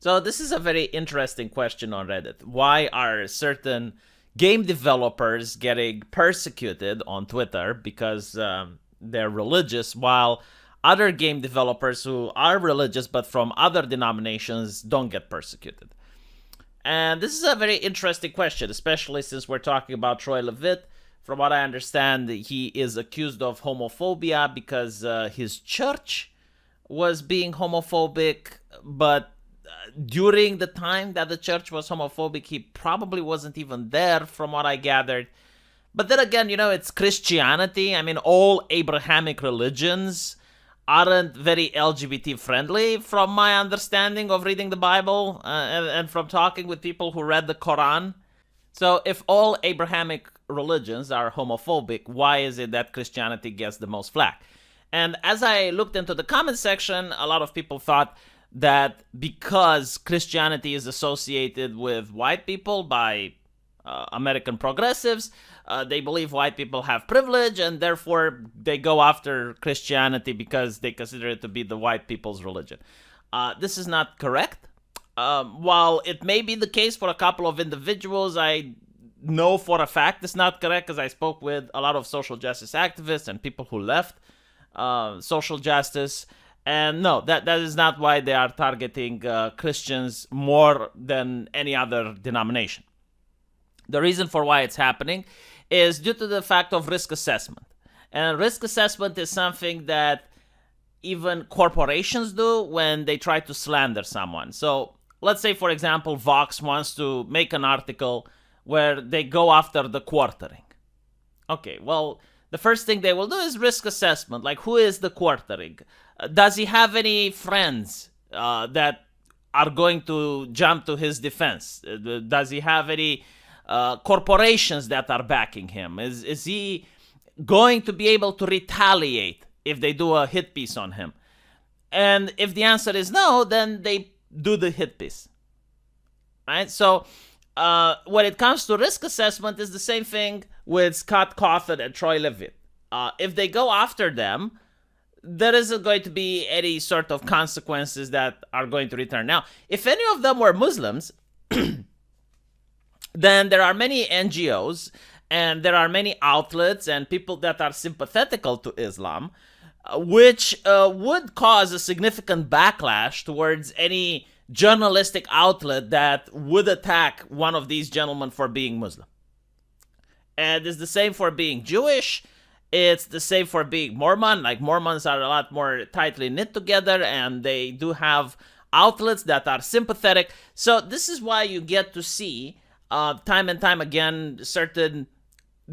So this is a very interesting question on Reddit. Why are certain game developers getting persecuted on Twitter because they're religious, while other game developers who are religious but from other denominations don't get persecuted? And this is a very interesting question, especially since we're talking about Troy Levitt. From what I understand, he is accused of homophobia because his church was being homophobic, but during the time that the church was homophobic, he probably wasn't even there, from what I gathered. But then again, it's Christianity. I mean, all Abrahamic religions aren't very LGBT friendly, from my understanding of reading the Bible and from talking with people who read the Quran. So if all Abrahamic religions are homophobic, why is it that Christianity gets the most flack? And as I looked into the comment section, a lot of people thought that because Christianity is associated with white people by American progressives, they believe white people have privilege, and therefore they go after Christianity because they consider it to be the white people's religion. This is not correct. While it may be the case for a couple of individuals, I know for a fact it's not correct because I spoke with a lot of social justice activists and people who left social justice. And no, that is not why they are targeting Christians more than any other denomination. The reason for why it's happening is due to the fact of risk assessment. And risk assessment is something that even corporations do when they try to slander someone. So let's say, for example, Vox wants to make an article where they go after the quartering. Okay, well, the first thing they will do is risk assessment. Like, who is the quartering? Does he have any friends that are going to jump to his defense? Does he have any corporations that are backing him? Is he going to be able to retaliate if they do a hit piece on him? And if the answer is no, then they do the hit piece. Right? So when it comes to risk assessment, it's the same thing with Scott Cawthon and Troy Levitt. If they go after them, there isn't going to be any sort of consequences that are going to return. Now, if any of them were Muslims, then there are many NGOs and there are many outlets and people that are sympathetical to Islam, which would cause a significant backlash towards any journalistic outlet that would attack one of these gentlemen for being Muslim. And it's the same for being Jewish. It's the same for being Mormon. Like, Mormons are a lot more tightly knit together, and they do have outlets that are sympathetic. So this is why you get to see time and time again certain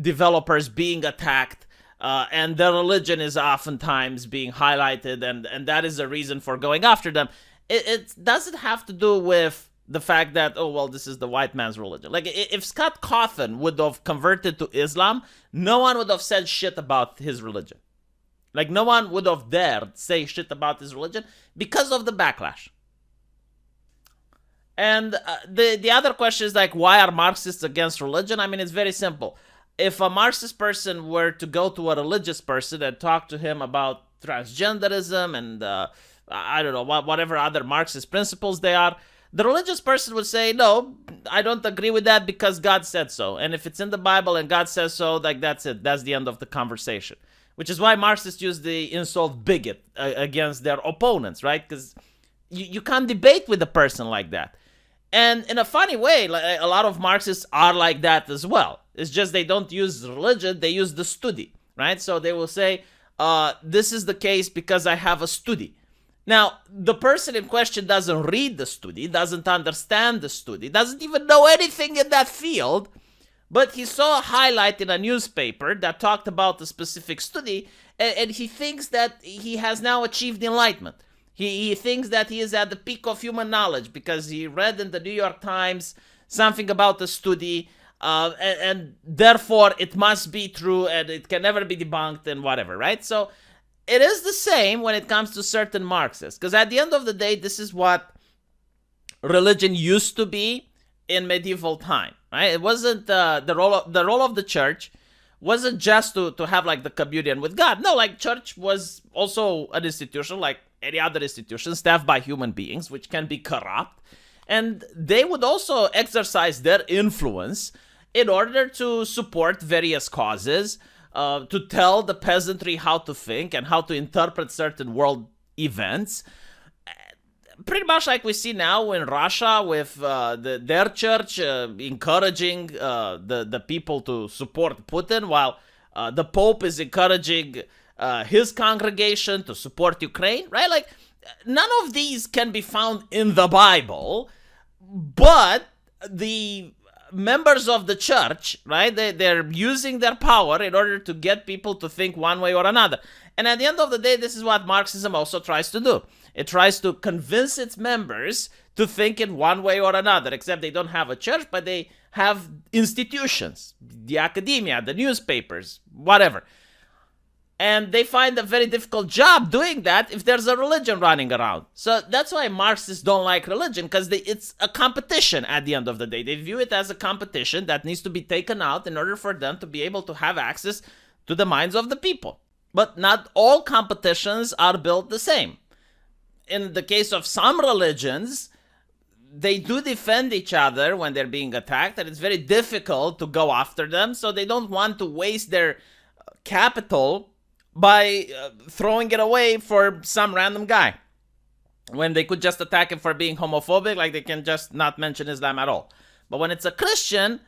developers being attacked, and their religion is oftentimes being highlighted, and that is a reason for going after them. It doesn't have to do with the fact that, oh, well, this is the white man's religion. Like, if Scott Cawthon would have converted to Islam, no one would have said shit about his religion. Like, no one would have dared say shit about his religion because of the backlash. And the other question is, like, why are Marxists against religion? I mean, it's very simple. If a Marxist person were to go to a religious person and talk to him about transgenderism and, I don't know, whatever other Marxist principles they are, the religious person would say, no, I don't agree with that because God said so. And if it's in the Bible and God says so, like, that's it. That's the end of the conversation. Which is why Marxists use the insult bigot against their opponents, right? Because you can't debate with a person like that. And in a funny way, like, a lot of Marxists are like that as well. It's just they don't use religion, they use the study, right? So they will say, this is the case because I have a study. Now, the person in question doesn't read the study, doesn't understand the study, doesn't even know anything in that field, but he saw a highlight in a newspaper that talked about a specific study, and he thinks that he has now achieved enlightenment. He thinks that he is at the peak of human knowledge because he read in the New York Times something about the study, and therefore it must be true and it can never be debunked and whatever, right? So it is the same when it comes to certain Marxists, because at the end of the day, this is what religion used to be in medieval time, right? It wasn't the role of the church wasn't just to have like the communion with God. No, like, church was also an institution like any other institution, staffed by human beings, which can be corrupt. And they would also exercise their influence in order to support various causes, to tell the peasantry how to think and how to interpret certain world events. Pretty much like we see now in Russia with their church encouraging the people to support Putin, while the Pope is encouraging his congregation to support Ukraine, right? Like, none of these can be found in the Bible, but the members of the church, right, they're using their power in order to get people to think one way or another. And at the end of the day, this is what Marxism also tries to do. It tries to convince its members to think in one way or another, except they don't have a church, but they have institutions, the academia, the newspapers, whatever. And they find a very difficult job doing that if there's a religion running around. So that's why Marxists don't like religion, because it's a competition at the end of the day. They view it as a competition that needs to be taken out in order for them to be able to have access to the minds of the people. But not all competitions are built the same. In the case of some religions, they do defend each other when they're being attacked, and it's very difficult to go after them, so they don't want to waste their capital by throwing it away for some random guy, when they could just attack him for being homophobic, like they can just not mention Islam at all. But when it's a Christian,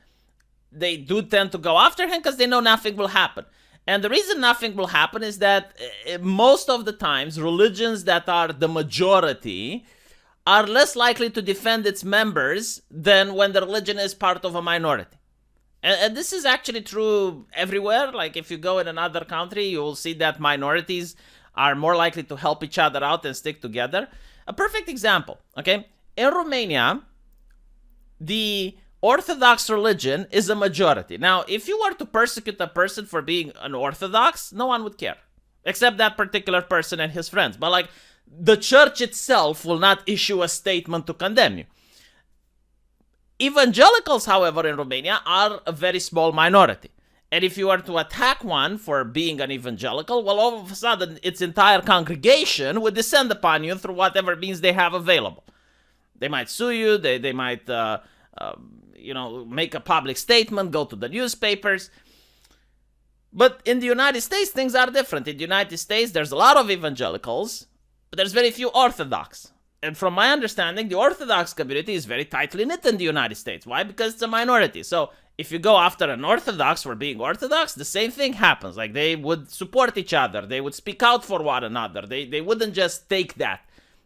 they do tend to go after him because they know nothing will happen. And the reason nothing will happen is that most of the times, religions that are the majority are less likely to defend its members than when the religion is part of a minority. And this is actually true everywhere. Like, if you go in another country, you will see that minorities are more likely to help each other out and stick together. A perfect example, okay? In Romania, the Orthodox religion is a majority. Now, if you were to persecute a person for being an Orthodox, no one would care, except that particular person and his friends. But, like, the church itself will not issue a statement to condemn you. Evangelicals, however, in Romania are a very small minority. And if you were to attack one for being an evangelical, well, all of a sudden, its entire congregation would descend upon you through whatever means they have available. They might sue you, they might, make a public statement, go to the newspapers. But in the United States, things are different. In the United States, there's a lot of evangelicals, but there's very few Orthodox. And from my understanding, the Orthodox community is very tightly knit in the United States. Why? Because it's a minority. So if you go after an Orthodox for being Orthodox, the same thing happens. Like, they would support each other. They would speak out for one another. They wouldn't just take that.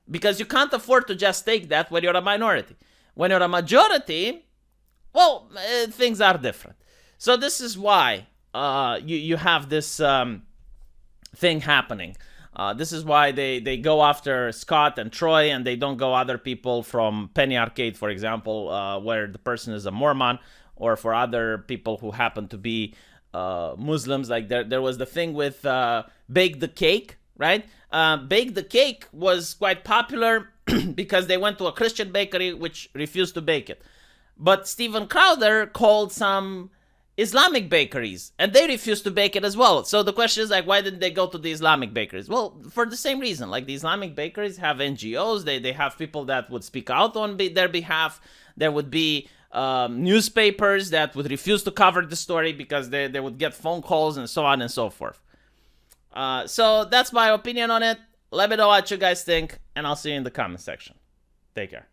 Because you can't afford to just take that when you're a minority. When you're a majority, well, things are different. So this is why you have this thing happening. This is why they go after Scott and Troy, and they don't go other people from Penny Arcade, for example, where the person is a Mormon, or for other people who happen to be Muslims. Like, there was the thing with Bake the Cake, right? Bake the Cake was quite popular because they went to a Christian bakery which refused to bake it. But Steven Crowder called some Islamic bakeries, and they refused to bake it as well. So the question is, like, why didn't they go to the Islamic bakeries? Well, for the same reason. Like, the Islamic bakeries have NGOs. They have people that would speak out on their behalf. There would be newspapers that would refuse to cover the story because they would get phone calls and so on and so forth. So that's my opinion on it. Let me know what you guys think, and I'll see you in the comment section. Take care.